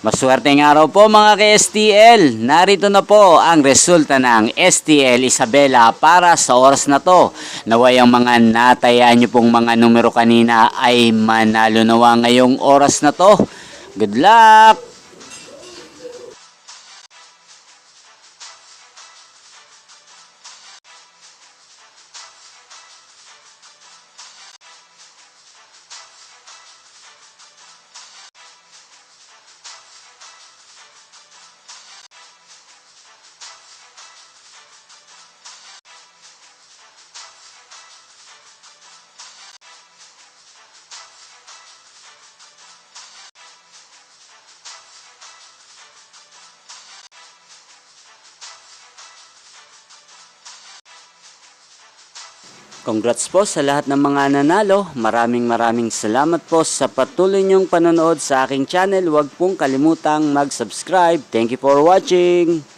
Maswerteng araw po mga ka-STL. Narito na po ang resulta ng STL Isabela para sa oras na to. Naway ang mga natayaan nyo pong mga numero kanina ay manalo nawa ngayong oras na to. Good luck! Congrats po sa lahat ng mga nanalo. Maraming salamat po sa patuloy niyong panonood sa aking channel. Huwag pong kalimutang mag-subscribe. Thank you for watching.